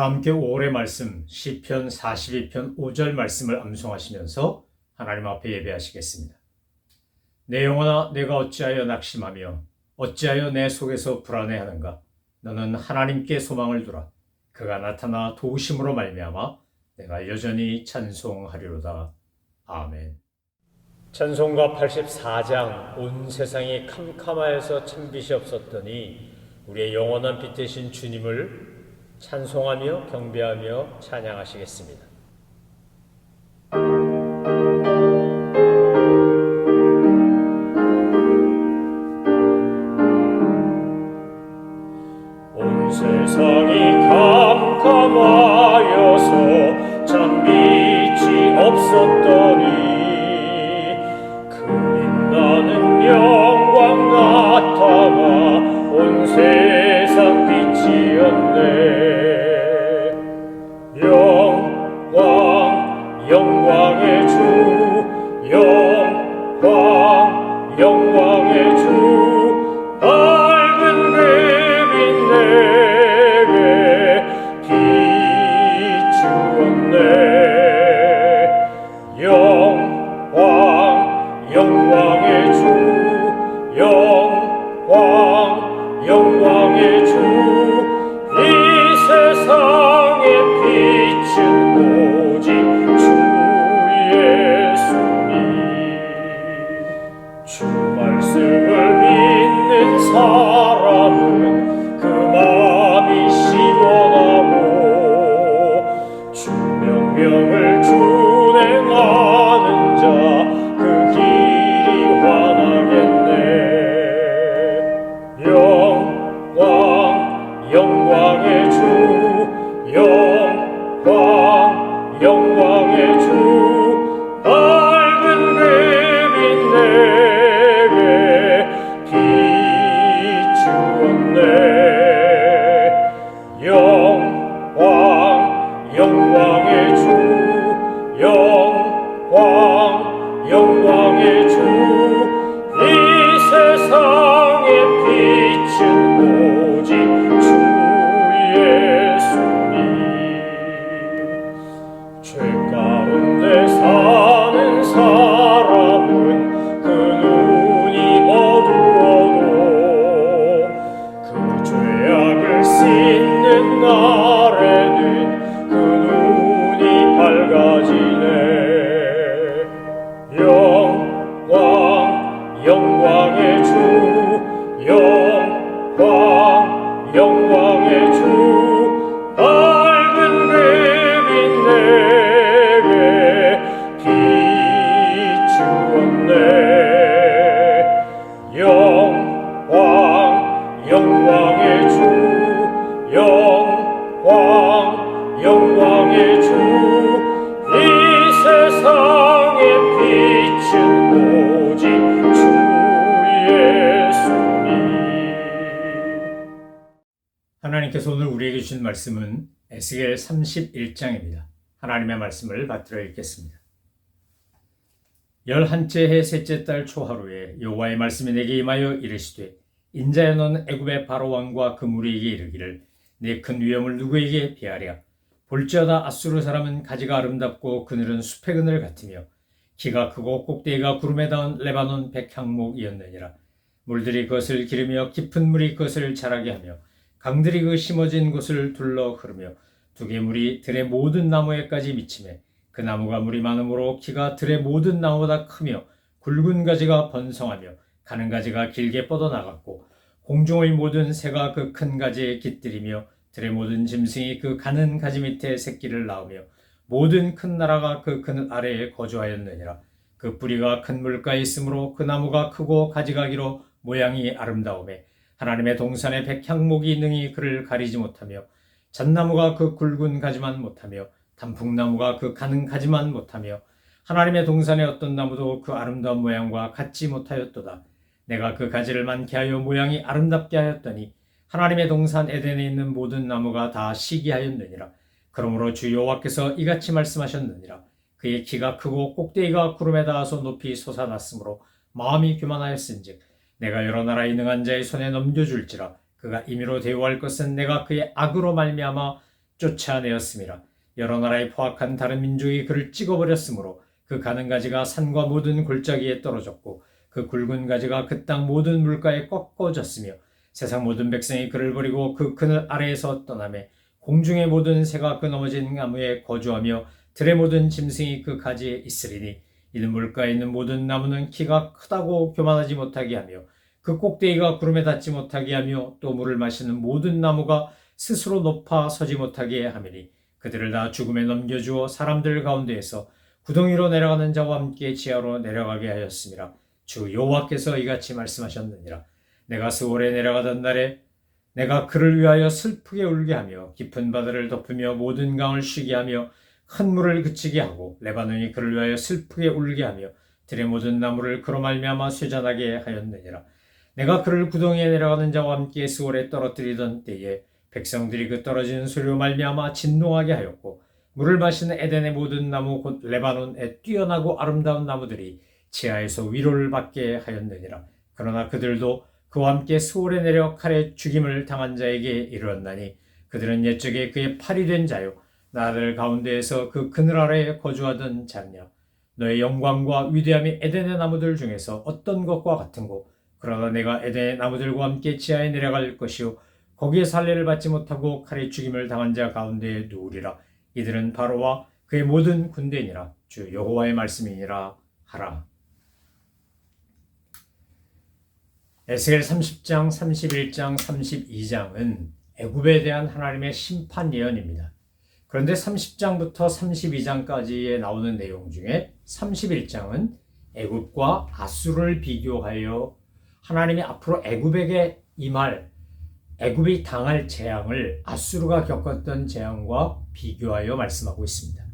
다 함께 5월의 말씀 시편 42편 5절 말씀을 암송하시면서 하나님 앞에 예배하시겠습니다. 내 영혼아, 내가 어찌하여 낙심하며 어찌하여 내 속에서 불안해하는가? 너는 하나님께 소망을 두라. 그가 나타나 도우심으로 말미암아 내가 여전히 찬송하리로다. 아멘. 찬송가 84장. 온 세상이 캄캄하여서 찬빛이 없었더니 우리의 영원한 빛 되신 주님을 찬송하며 경배하며 찬양하시겠습니다. 온 세상이 캄캄하여서 찬빛이 없었더니 그 빛나는 영광 나타나 온 세상 빛이었네. 영광의 주, 영광의 주, 밝은 그빛 내게 비추었네. 영광의 주, 영광의 주, 이 세상의 빛은 오직 주 예수님. 주 말씀을 믿는 사람은 그 마음이 시원하고 주 명령을 준행하는 자 그 길이 환하겠네. 영광의 주, 영광의 주, 밝은 그빛 내게 비추었네. 영광의 주, 영광의 주, 이 세상의 빛은 오직 주 예수님. 죄 가운데 사는 사람은 그 눈이 어두워도 그 죄악을 씻는 날에는 그 눈이 밝아지네. 영광의 주, 영광의 주, 밝은 그빛 내게 비추었네. 영광의 주, 영광의 주, 이 세상의 빛은 오직 주 예수님. 하나님께서 오늘 우리에게 주신 말씀은 에스겔 31장입니다. 하나님의 말씀을 받들어 읽겠습니다. 11째 해 셋째 달 초하루에 여호와의 말씀이 내게 임하여 이르시되, 인자여 너는 애굽의 바로 왕과 그 무리에게 이르기를, 내 큰 위엄을 누구에게 비하랴? 볼지어다 아수르 사람은 가지가 아름답고 그늘은 숲의 그늘 같으며 키가 크고 꼭대기가 구름에 닿은 레바논 백향목이었느니라. 물들이 그것을 기르며 깊은 물이 그것을 자라게 하며 강들이 그 심어진 곳을 둘러 흐르며 두개물이 들의 모든 나무에까지 미치매 그 나무가 물이 많으므로 키가 들의 모든 나무보다 크며 굵은 가지가 번성하며 가는 가지가 길게 뻗어나갔고 공중의 모든 새가 그 큰 가지에 깃들이며 들의 모든 짐승이 그 가는 가지 밑에 새끼를 낳으며 모든 큰 나라가 그 그늘 아래에 거주하였느니라. 그 뿌리가 큰 물가에 있으므로 그 나무가 크고 가지가 길어 모양이 아름다우매 하나님의 동산의 백향목이 능히 그를 가리지 못하며 잣나무가 그 굵은 가지만 못하며 단풍나무가 그 가는 가지만 못하며 하나님의 동산의 어떤 나무도 그 아름다운 모양과 같지 못하였도다. 내가 그 가지를 많게 하여 모양이 아름답게 하였더니 하나님의 동산 에덴에 있는 모든 나무가 다 시기하였느니라. 그러므로 주 여호와께서 이같이 말씀하셨느니라. 그의 키가 크고 꼭대기가 구름에 닿아서 높이 솟아났으므로 마음이 교만하였은즉 내가 여러 나라의 능한 자의 손에 넘겨줄지라. 그가 임의로 대우할 것은 내가 그의 악으로 말미암아 쫓아내었음이라. 여러 나라에 포악한 다른 민족이 그를 찍어버렸으므로 그 가는 가지가 산과 모든 골짜기에 떨어졌고 그 굵은 가지가 그 땅 모든 물가에 꺾어졌으며 세상 모든 백성이 그를 버리고 그 그늘 아래에서 떠나매 공중의 모든 새가 그 넘어진 나무에 거주하며 들의 모든 짐승이 그 가지에 있으리니 이는 물가에 있는 모든 나무는 키가 크다고 교만하지 못하게 하며 그 꼭대기가 구름에 닿지 못하게 하며 또 물을 마시는 모든 나무가 스스로 높아 서지 못하게 하매니 그들을 다 죽음에 넘겨주어 사람들 가운데에서 구덩이로 내려가는 자와 함께 지하로 내려가게 하였습니다. 주 여호와께서 이같이 말씀하셨느니라. 내가 스올에 내려가던 날에 내가 그를 위하여 슬프게 울게 하며 깊은 바다를 덮으며 모든 강을 쉬게 하며 큰 물을 그치게 하고 레바논이 그를 위하여 슬프게 울게 하며 들의 모든 나무를 그로 말미암아 쇠잔하게 하였느니라. 내가 그를 구덩이에 내려가는 자와 함께 스올에 떨어뜨리던 때에 백성들이 그 떨어지는 소리로 말미암아 진동하게 하였고 물을 마시는 에덴의 모든 나무 곧 레바논의 뛰어나고 아름다운 나무들이 지하에서 위로를 받게 하였느니라. 그러나 그들도 그와 함께 스올에 내려 칼에 죽임을 당한 자에게 이르렀나니 그들은 옛적에 그의 팔이 된 자요 나를 가운데에서 그 그늘 아래에 거주하던 자냐. 너의 영광과 위대함이 에덴의 나무들 중에서 어떤 것과 같은고. 그러나 내가 에덴의 나무들과 함께 지하에 내려갈 것이요 거기에 살례를 받지 못하고 칼에 죽임을 당한 자 가운데에 누우리라. 이들은 바로와 그의 모든 군대니라. 주 여호와의 말씀이니라 하라. 에스겔 30장, 31장, 32장은 애굽에 대한 하나님의 심판 예언입니다. 그런데 30장부터 32장까지에 나오는 내용 중에 31장은 애굽과 아수르를 비교하여 하나님이 앞으로 애굽에게 임할 애굽이 당할 재앙을 아수르가 겪었던 재앙과 비교하여 말씀하고 있습니다.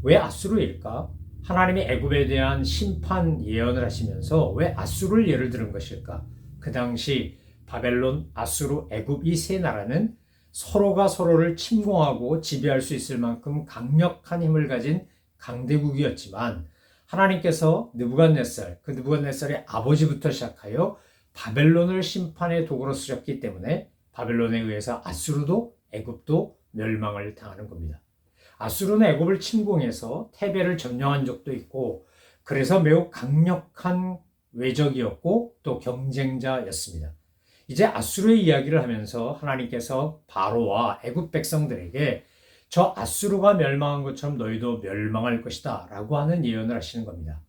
왜 아수르일까? 하나님이 애굽에 대한 심판 예언을 하시면서 왜 아수르를 예를 들은 것일까? 그 당시 바벨론, 아수르, 애굽 이 세 나라는 서로가 서로를 침공하고 지배할 수 있을 만큼 강력한 힘을 가진 강대국이었지만 하나님께서 느부갓네살, 그 느부갓네살의 아버지부터 시작하여 바벨론을 심판의 도구로 쓰셨기 때문에 바벨론에 의해서 아수르도 애굽도 멸망을 당하는 겁니다. 아수르는 애굽을 침공해서 테베를 점령한 적도 있고 그래서 매우 강력한 외적이었고 또 경쟁자였습니다. 이제 아수르의 이야기를 하면서 하나님께서 바로와 애굽 백성들에게 저 아수르가 멸망한 것처럼 너희도 멸망할 것이다 라고 하는 예언을 하시는 겁니다.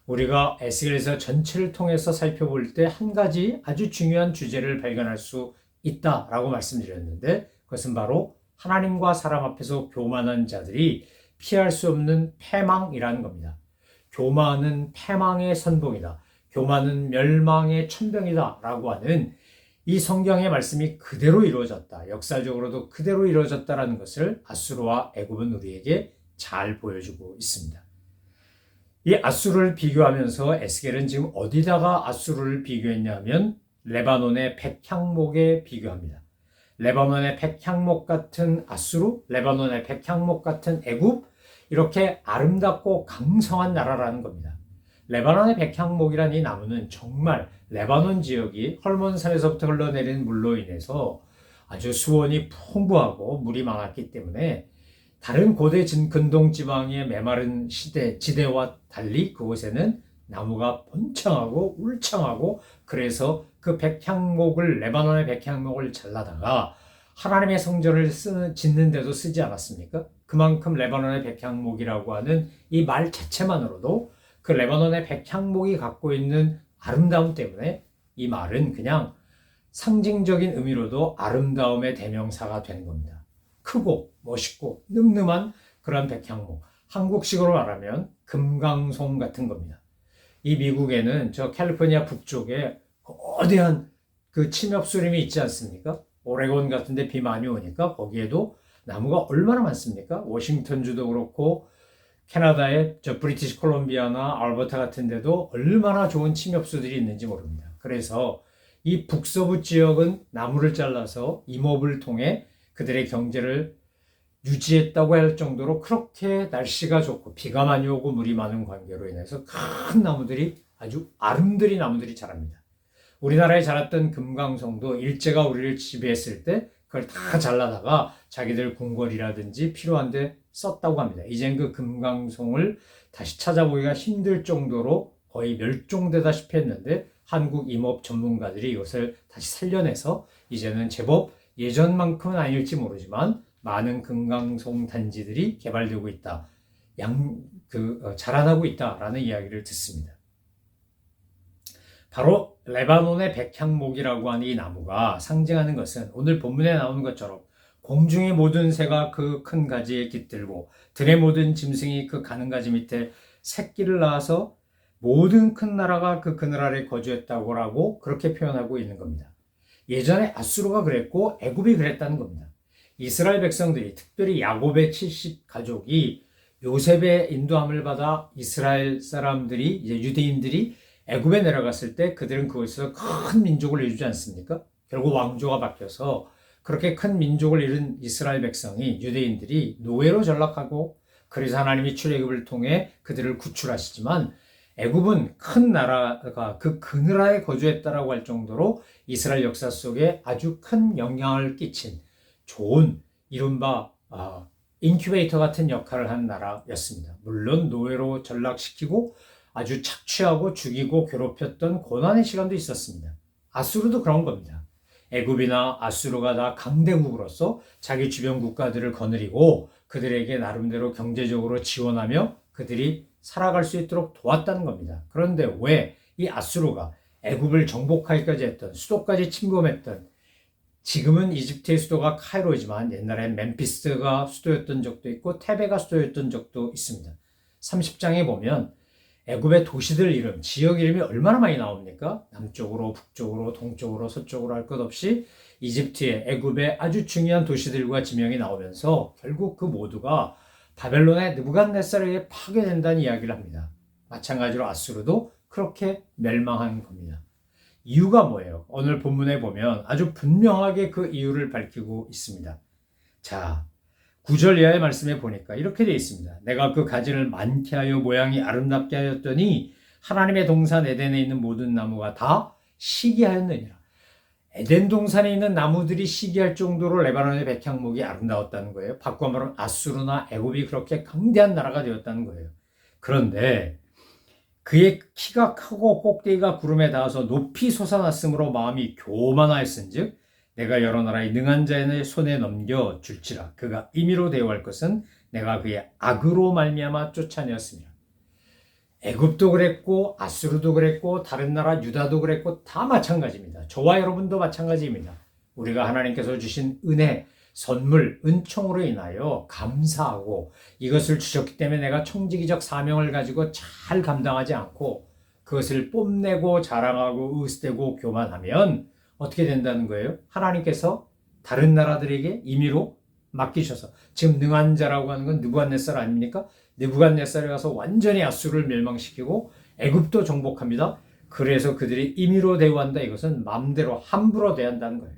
우리가 에스겔에서 전체를 통해서 살펴볼 때 한 가지 아주 중요한 주제를 발견할 수 있다라고 말씀드렸는데 그것은 바로 하나님과 사람 앞에서 교만한 자들이 피할 수 없는 패망이라는 겁니다. 교만은 패망의 선봉이다. 교만은 멸망의 천병이다 라고 하는 이 성경의 말씀이 그대로 이루어졌다. 역사적으로도 그대로 이루어졌다라는 것을 아수르와 애굽은 우리에게 잘 보여주고 있습니다. 이 아수르를 비교하면서 에스겔은 지금 어디다가 아수르를 비교했냐면 레바논의 백향목에 비교합니다. 레바논의 백향목 같은 아수르, 레바논의 백향목 같은 애굽, 이렇게 아름답고 강성한 나라라는 겁니다. 레바논의 백향목이라는 이 나무는 정말 레바논 지역이 헐몬산에서부터 흘러내리는 물로 인해서 아주 수온이 풍부하고 물이 많았기 때문에 다른 고대 근동지방의 메마른 지대와 달리 그곳에는 나무가 번창하고 울창하고 그래서 그 백향목을 레바논의 백향목을 잘라다가 하나님의 성전을 짓는 데도 쓰지 않았습니까? 그만큼 레바논의 백향목이라고 하는 이 말 자체만으로도 그 레바논의 백향목이 갖고 있는 아름다움 때문에 이 말은 그냥 상징적인 의미로도 아름다움의 대명사가 되는 겁니다. 크고 멋있고 늠름한 그런 백향목, 한국식으로 말하면 금강송 같은 겁니다. 이 미국에는 저 캘리포니아 북쪽에 거대한 그 침엽수림이 있지 않습니까? 오레곤 같은 데 비 많이 오니까 거기에도 나무가 얼마나 많습니까? 워싱턴주도 그렇고 캐나다의 저 브리티시 콜롬비아나 알버타 같은 데도 얼마나 좋은 침엽수들이 있는지 모릅니다. 그래서 이 북서부 지역은 나무를 잘라서 임업을 통해 그들의 경제를 유지했다고 할 정도로 그렇게 날씨가 좋고 비가 많이 오고 물이 많은 관계로 인해서 큰 나무들이 아주 아름드리 나무들이 자랍니다. 우리나라에 자랐던 금강송도 일제가 우리를 지배했을 때 그걸 다 잘라다가 자기들 궁궐이라든지 필요한데 썼다고 합니다. 이젠 그 금강송을 다시 찾아보기가 힘들 정도로 거의 멸종되다시피 했는데 한국 임업 전문가들이 이것을 다시 살려내서 이제는 제법 예전만큼은 아닐지 모르지만 많은 금강송 단지들이 개발되고 있다. 자라나고 있다라는 이야기를 듣습니다. 바로 레바논의 백향목이라고 하는 이 나무가 상징하는 것은 오늘 본문에 나오는 것처럼 공중의 모든 새가 그 큰 가지에 깃들고 들의 모든 짐승이 그 가는 가지 밑에 새끼를 낳아서 모든 큰 나라가 그 그늘 아래 거주했다고 그렇게 표현하고 있는 겁니다. 예전에 아수르가 그랬고 애굽이 그랬다는 겁니다. 이스라엘 백성들이 특별히 야곱의 70 가족이 요셉의 인도함을 받아 이스라엘 사람들이 이제 유대인들이 애굽에 내려갔을 때 그들은 그곳에서 큰 민족을 이루지 않습니까? 결국 왕조가 바뀌어서 그렇게 큰 민족을 이룬 이스라엘 백성이 유대인들이 노예로 전락하고 그래서 하나님이 출애굽을 통해 그들을 구출하시지만 애굽은 큰 나라가 그 그늘하에 거주했다라고 할 정도로 이스라엘 역사 속에 아주 큰 영향을 끼친 좋은 이른바 인큐베이터 같은 역할을 한 나라였습니다. 물론 노예로 전락시키고 아주 착취하고 죽이고 괴롭혔던 고난의 시간도 있었습니다. 아수르도 그런 겁니다. 애굽이나 아수르가 다 강대국으로서 자기 주변 국가들을 거느리고 그들에게 나름대로 경제적으로 지원하며 그들이 살아갈 수 있도록 도왔다는 겁니다. 그런데 왜 이 아수르가 애굽을 정복하기까지 했던 수도까지 침범했던 지금은 이집트의 수도가 카이로이지만 옛날엔 멤피스가 수도였던 적도 있고 테베가 수도였던 적도 있습니다. 30장에 보면 애굽의 도시들 이름, 지역 이름이 얼마나 많이 나옵니까? 남쪽으로, 북쪽으로, 동쪽으로, 서쪽으로 할 것 없이 이집트의 애굽의 아주 중요한 도시들과 지명이 나오면서 결국 그 모두가 바벨론의 느부갓네살에게 파괴된다는 이야기를 합니다. 마찬가지로 아수르도 그렇게 멸망한 겁니다. 이유가 뭐예요? 오늘 본문에 보면 아주 분명하게 그 이유를 밝히고 있습니다. 자, 9절 이하의 말씀에 보니까 이렇게 되어 있습니다. 내가 그 가지를 많게 하여 모양이 아름답게 하였더니 하나님의 동산 에덴에 있는 모든 나무가 다 시기하였느니라. 에덴 동산에 있는 나무들이 시기할 정도로 레바논의 백향목이 아름다웠다는 거예요. 바꿔 말하면 아수르나 애굽이 그렇게 강대한 나라가 되었다는 거예요. 그런데 그의 키가 크고 꼭대기가 구름에 닿아서 높이 솟아났으므로 마음이 교만하였은즉 내가 여러 나라의 능한 자의 손에 넘겨 줄지라. 그가 임의로 대우할 것은 내가 그의 악으로 말미암아 쫓아내었습니다. 애굽도 그랬고 아수르도 그랬고 다른 나라 유다도 그랬고 다 마찬가지입니다. 저와 여러분도 마찬가지입니다. 우리가 하나님께서 주신 은혜, 선물, 은총으로 인하여 감사하고 이것을 주셨기 때문에 내가 청지기적 사명을 가지고 잘 감당하지 않고 그것을 뽐내고 자랑하고 으스대고 교만하면 어떻게 된다는 거예요? 하나님께서 다른 나라들에게 임의로 맡기셔서 지금 능한 자라고 하는 건 느부갓네살 아닙니까? 느부갓네살에 가서 완전히 아수르를 멸망시키고 애굽도 정복합니다. 그래서 그들이 임의로 대우한다. 이것은 마음대로 함부로 대한다는 거예요.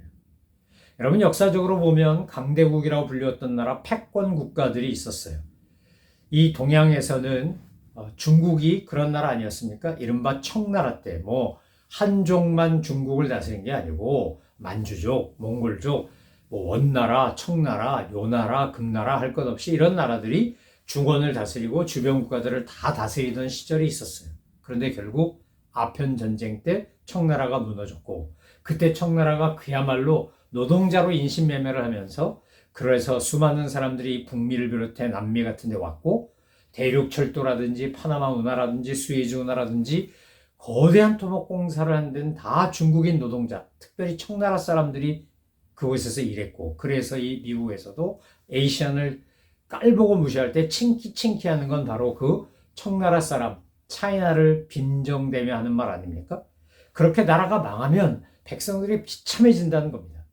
여러분 역사적으로 보면 강대국이라고 불렸던 나라 패권 국가들이 있었어요. 이 동양에서는 중국이 그런 나라 아니었습니까? 이른바 청나라 때 한족만 중국을 다스린 게 아니고 만주족, 몽골족, 원나라, 청나라, 요나라, 금나라 할 것 없이 이런 나라들이 중원을 다스리고 주변 국가들을 다 다스리던 시절이 있었어요. 그런데 결국 아편 전쟁 때 청나라가 무너졌고 그때 청나라가 그야말로 노동자로 인신매매를 하면서 그래서 수많은 사람들이 북미를 비롯해 남미 같은 데 왔고 대륙철도라든지 파나마 운하라든지 스웨즈 운하라든지 거대한 토목공사를 한 데는 다 중국인 노동자, 특별히 청나라 사람들이 그곳에서 일했고 그래서 이 미국에서도 에이시안을 깔보고 무시할 때 칭키칭키 하는 건 바로 그 청나라 사람, 차이나를 빈정대며 하는 말 아닙니까? 그렇게 나라가 망하면 백성들이 비참해진다는 겁니다.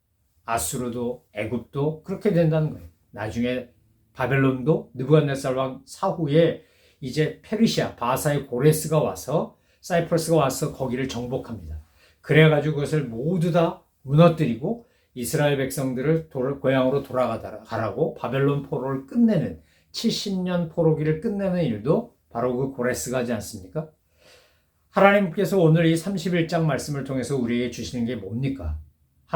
아수르도 애굽도 그렇게 된다는 거예요. 나중에 바벨론도 느부갓네살 왕 사후에 이제 페르시아, 바사의 고레스가 와서 사이프러스가 와서 거기를 정복합니다. 그래가지고 그것을 모두 다 무너뜨리고 이스라엘 백성들을 고향으로 돌아가라고 바벨론 포로를 끝내는 70년 포로기를 끝내는 일도 바로 그 고레스가 하지 않습니까? 하나님께서 오늘 이 31장 말씀을 통해서 우리에게 주시는 게 뭡니까?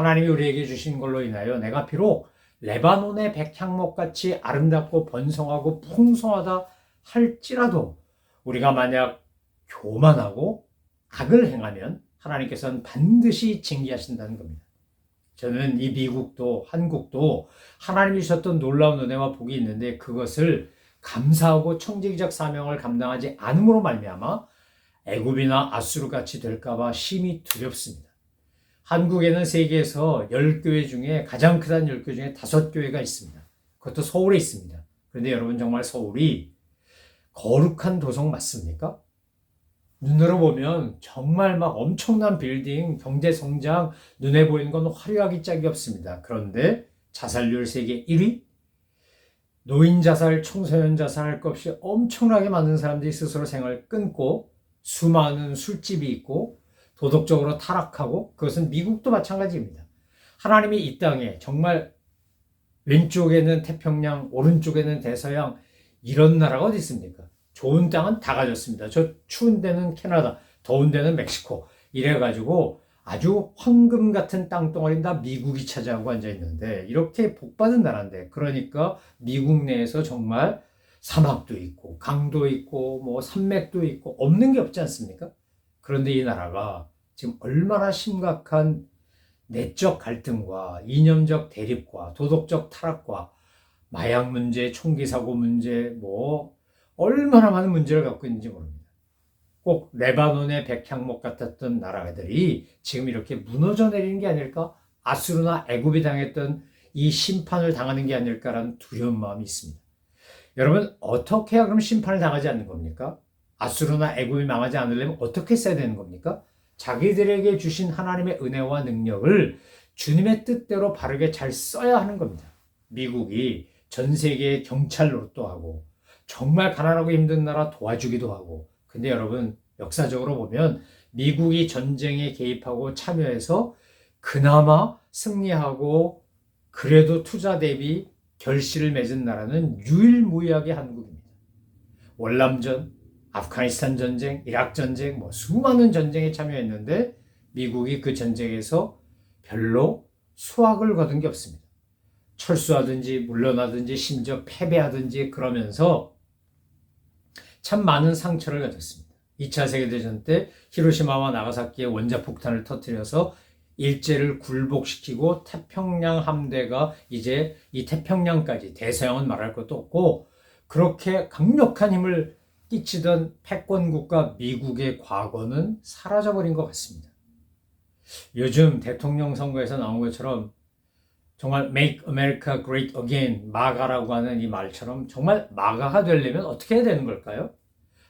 하나님이 우리에게 주신 걸로 인하여 내가 비록 레바논의 백향목같이 아름답고 번성하고 풍성하다 할지라도 우리가 만약 교만하고 악을 행하면 하나님께서는 반드시 징계하신다는 겁니다. 저는 이 미국도 한국도 하나님이 주셨던 놀라운 은혜와 복이 있는데 그것을 감사하고 청지기적 사명을 감당하지 않음으로 말미암아 애굽이나 아수르같이 될까봐 심히 두렵습니다. 한국에는 세계에서 10교회 중에 가장 크다는 10교회 중에 5교회가 있습니다. 그것도 서울에 있습니다. 그런데 여러분 정말 서울이 거룩한 도성 맞습니까? 눈으로 보면 정말 막 엄청난 빌딩, 경제 성장, 눈에 보이는 건 화려하기 짝이 없습니다. 그런데 자살률 세계 1위? 노인 자살, 청소년 자살할 것 없이 엄청나게 많은 사람들이 스스로 생을 끊고 수많은 술집이 있고 도덕적으로 타락하고 그것은 미국도 마찬가지입니다. 하나님이 이 땅에 정말 왼쪽에는 태평양, 오른쪽에는 대서양 이런 나라가 어디 있습니까? 좋은 땅은 다 가졌습니다. 저 추운 데는 캐나다, 더운 데는 멕시코 이래가지고 아주 황금 같은 땅덩어리는 다 미국이 차지하고 앉아있는데 이렇게 복받은 나라인데 그러니까 미국 내에서 정말 사막도 있고 강도 있고 뭐 산맥도 있고 없는 게 없지 않습니까? 그런데 이 나라가 지금 얼마나 심각한 내적 갈등과 이념적 대립과 도덕적 타락과 마약 문제, 총기 사고 문제 뭐 얼마나 많은 문제를 갖고 있는지 모릅니다. 꼭 레바논의 백향목 같았던 나라들이 지금 이렇게 무너져 내리는 게 아닐까? 아수르나 애굽이 당했던 이 심판을 당하는 게 아닐까라는 두려운 마음이 있습니다. 여러분 어떻게 해야 그럼 심판을 당하지 않는 겁니까? 아수르나 애굽이 망하지 않으려면 어떻게 써야 되는 겁니까? 자기들에게 주신 하나님의 은혜와 능력을 주님의 뜻대로 바르게 잘 써야 하는 겁니다. 미국이 전 세계의 경찰 노릇도 하고 정말 가난하고 힘든 나라 도와주기도 하고 근데 여러분 역사적으로 보면 미국이 전쟁에 개입하고 참여해서 그나마 승리하고 그래도 투자 대비 결실을 맺은 나라는 유일무이하게 한국입니다. 월남전, 아프가니스탄 전쟁, 이라크 전쟁 뭐 수많은 전쟁에 참여했는데 미국이 그 전쟁에서 별로 수확을 거둔 게 없습니다. 철수하든지 물러나든지 심지어 패배하든지 그러면서 참 많은 상처를 가졌습니다. 2차 세계대전 때 히로시마와 나가사키에 원자폭탄을 터뜨려서 일제를 굴복시키고 태평양 함대가 이제 이 태평양까지 대서양은 말할 것도 없고 그렇게 강력한 힘을 끼치던 패권국가 미국의 과거는 사라져버린 것 같습니다. 요즘 대통령 선거에서 나온 것처럼 정말 Make America Great Again, 마가라고 하는 이 말처럼 정말 마가가 되려면 어떻게 해야 되는 걸까요?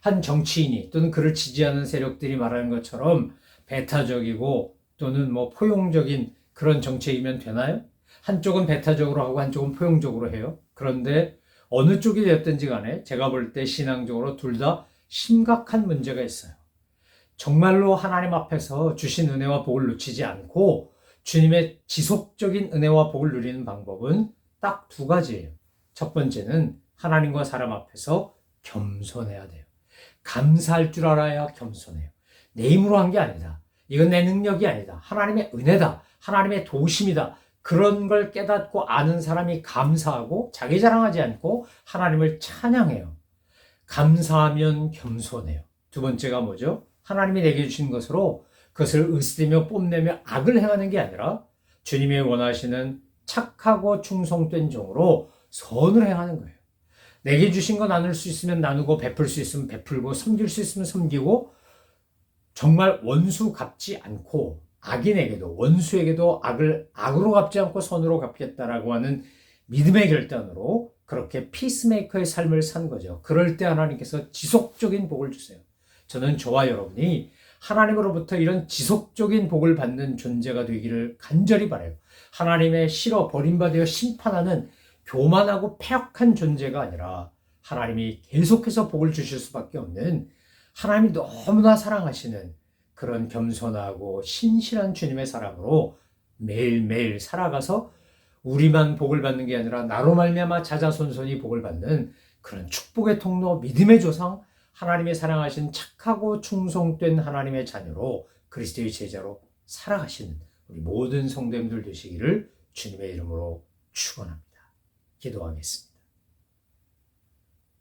한 정치인이 또는 그를 지지하는 세력들이 말하는 것처럼 배타적이고 또는 뭐 포용적인 그런 정책이면 되나요? 한쪽은 배타적으로 하고 한쪽은 포용적으로 해요. 그런데 어느 쪽이 됐든지 간에 제가 볼 때 신앙적으로 둘 다 심각한 문제가 있어요. 정말로 하나님 앞에서 주신 은혜와 복을 놓치지 않고 주님의 지속적인 은혜와 복을 누리는 방법은 딱 2가지예요. 첫 번째는 하나님과 사람 앞에서 겸손해야 돼요. 감사할 줄 알아야 겸손해요. 내 힘으로 한 게 아니다. 이건 내 능력이 아니다. 하나님의 은혜다. 하나님의 도우심이다. 그런 걸 깨닫고 아는 사람이 감사하고 자기 자랑하지 않고 하나님을 찬양해요. 감사하면 겸손해요. 2번째가 뭐죠? 하나님이 내게 주신 것으로 그것을 으스대며 뽐내며 악을 행하는 게 아니라 주님이 원하시는 착하고 충성된 종으로 선을 행하는 거예요. 내게 주신 거 나눌 수 있으면 나누고 베풀 수 있으면 베풀고 섬길 수 있으면 섬기고 정말 원수 갚지 않고 악인에게도 원수에게도 악을 악으로 갚지 않고 선으로 갚겠다라고 하는 믿음의 결단으로 그렇게 피스메이커의 삶을 산 거죠. 그럴 때 하나님께서 지속적인 복을 주세요. 저는 저와 여러분이 하나님으로부터 이런 지속적인 복을 받는 존재가 되기를 간절히 바라요. 하나님의 싫어 버림받아 심판하는 교만하고 패역한 존재가 아니라 하나님이 계속해서 복을 주실 수밖에 없는 하나님이 너무나 사랑하시는 그런 겸손하고 신실한 주님의 사람으로 매일매일 살아가서 우리만 복을 받는 게 아니라 나로 말미암아 자자손손이 복을 받는 그런 축복의 통로, 믿음의 조상, 하나님의 사랑하신 착하고 충성된 하나님의 자녀로 그리스도의 제자로 살아가시는 우리 모든 성도님들 되시기를 주님의 이름으로 축원합니다. 기도하겠습니다.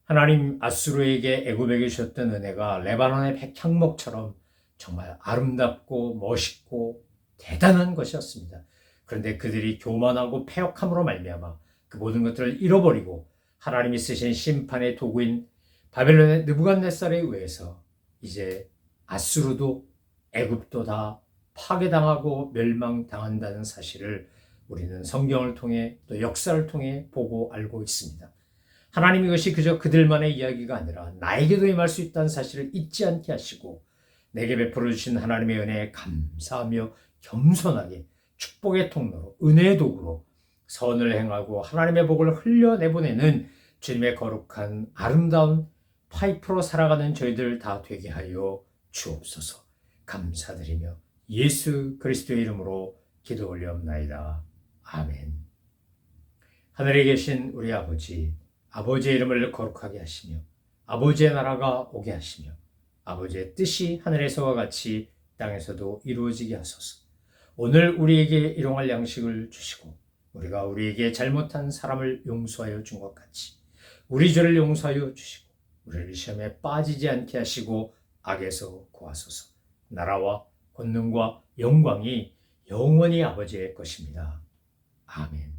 하나님, 아수르에게 애굽에게 주셨던 은혜가 레바논의 백향목처럼 정말 아름답고 멋있고 대단한 것이었습니다. 그런데 그들이 교만하고 패역함으로 말미암아 그 모든 것들을 잃어버리고 하나님이 쓰신 심판의 도구인 바벨론의 느부갓네살에 의해서 이제 아수르도 애굽도 다 파괴당하고 멸망당한다는 사실을 우리는 성경을 통해 또 역사를 통해 보고 알고 있습니다. 하나님, 이것이 그저 그들만의 이야기가 아니라 나에게도 임할 수 있다는 사실을 잊지 않게 하시고 내게 베풀어 주신 하나님의 은혜에 감사하며 겸손하게 축복의 통로로, 은혜의 도구로 선을 행하고 하나님의 복을 흘려내보내는 주님의 거룩한 아름다운 파이프로 살아가는 저희들 다 되게 하여 주옵소서. 감사드리며 예수 그리스도의 이름으로 기도 올려옵나이다. 아멘. 하늘에 계신 우리 아버지, 아버지의 이름을 거룩하게 하시며 아버지의 나라가 오게 하시며 아버지의 뜻이 하늘에서와 같이 땅에서도 이루어지게 하소서. 오늘 우리에게 일용할 양식을 주시고 우리가 우리에게 잘못한 사람을 용서하여 준 것 같이 우리 죄를 용서하여 주시고 우리를 시험에 빠지지 않게 하시고 악에서 구하소서. 나라와 권능과 영광이 영원히 아버지의 것입니다. 아멘.